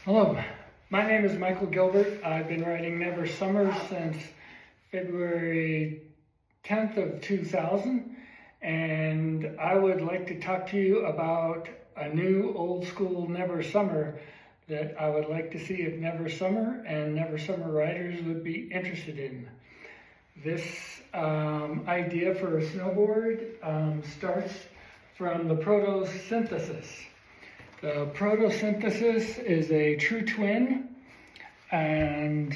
Hello, my name is Michael Gilbert. I've been riding Never Summer since February 10th of 2000, and I would like to talk to you about a new old school Never Summer that I would like to see if Never Summer and Never Summer riders would be interested in. This idea for a snowboard starts from the prothesis. The prothesis is a true twin and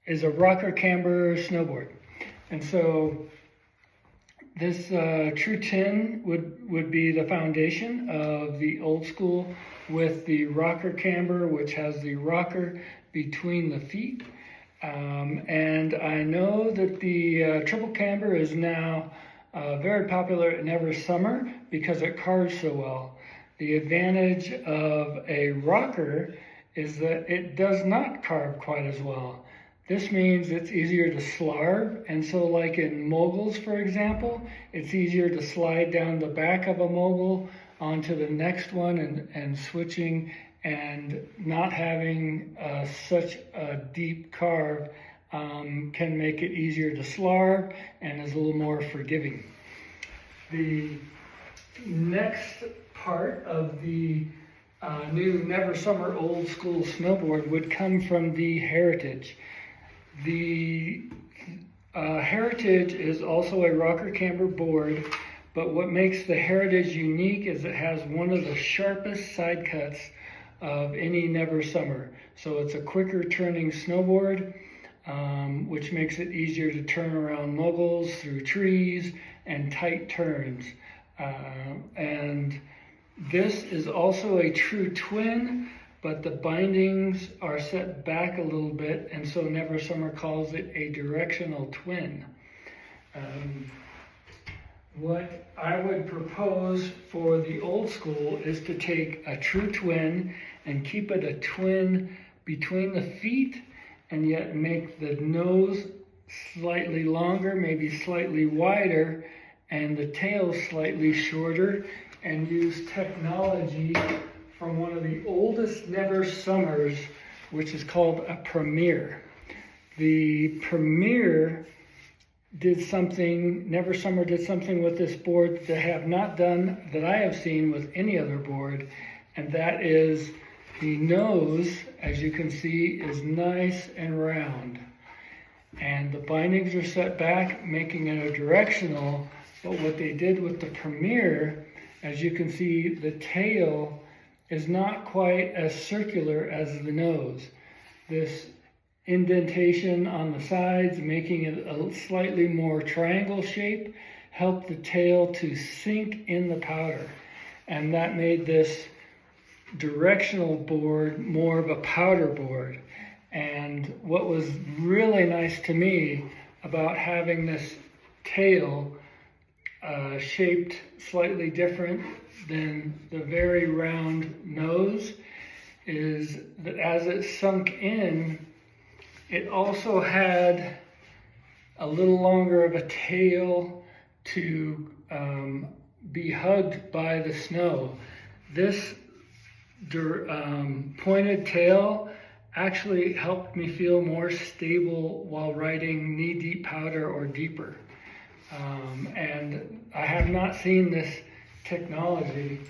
is a rocker camber snowboard. And so this true twin would be the foundation of the old school with the rocker camber, which has the rocker between the feet. And I know that the triple camber is now very popular at Never Summer because it carves so well. The advantage of a rocker is that it does not carve quite as well. This means it's easier to slarve, and so like in moguls, for example, it's easier to slide down the back of a mogul onto the next one and switching, and not having such a deep carve can make it easier to slarve and is a little more forgiving. The next part of the new Never Summer old school snowboard would come from the Heritage. The Heritage is also a rocker camber board, but what makes the Heritage unique is it has one of the sharpest side cuts of any Never Summer. So it's a quicker turning snowboard, which makes it easier to turn around moguls, through trees, and tight turns. And this is also a true twin, but the bindings are set back a little bit, and so Never Summer calls it a directional twin. What I would propose for the old school is to take a true twin and keep it a twin between the feet, and yet make the nose slightly longer, maybe slightly wider, and the tail slightly shorter, and use technology from one of the oldest Never Summers, which is called a Premier. The Premier Never Summer did something with this board that I have not done, that I have seen with any other board, and that is the nose, as you can see, is nice and round. And the bindings are set back, making it a directional, but what they did with the Premier, as you can see, the tail is not quite as circular as the nose. This indentation on the sides, making it a slightly more triangle shape, helped the tail to sink in the powder. And that made this directional board more of a powder board. And what was really nice to me about having this tail shaped slightly different than the very round nose is that as it sunk in, it also had a little longer of a tail to be hugged by the snow. This pointed tail actually helped me feel more stable while riding knee-deep powder or deeper. And I have not seen this technology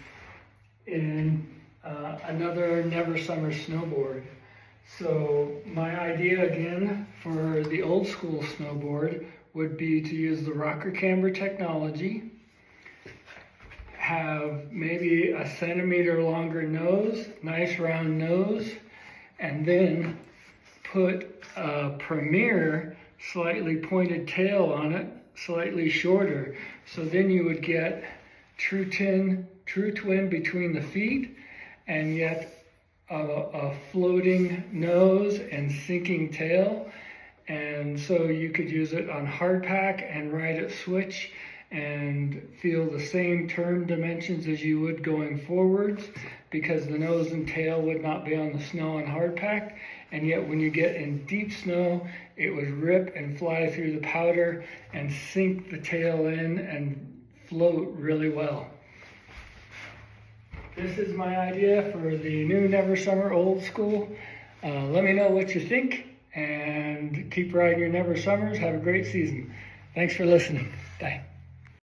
in another Never Summer snowboard. So my idea again for the old school snowboard would be to use the rocker camber technology, have maybe a centimeter longer nose, nice round nose, and then put a Premier slightly pointed tail on it, slightly shorter. So then you would get true twin between the feet, and yet a floating nose and sinking tail. And so you could use it on hardpack and ride it switch and feel the same turn dimensions as you would going forwards, because the nose and tail would not be on the snow on hardpack. And yet when you get in deep snow, it would rip and fly through the powder and sink the tail in and float really well. this is my idea for the new Never Summer Old School. Let me know what you think, and keep riding your Never Summers. Have a great season. Thanks for listening. Bye.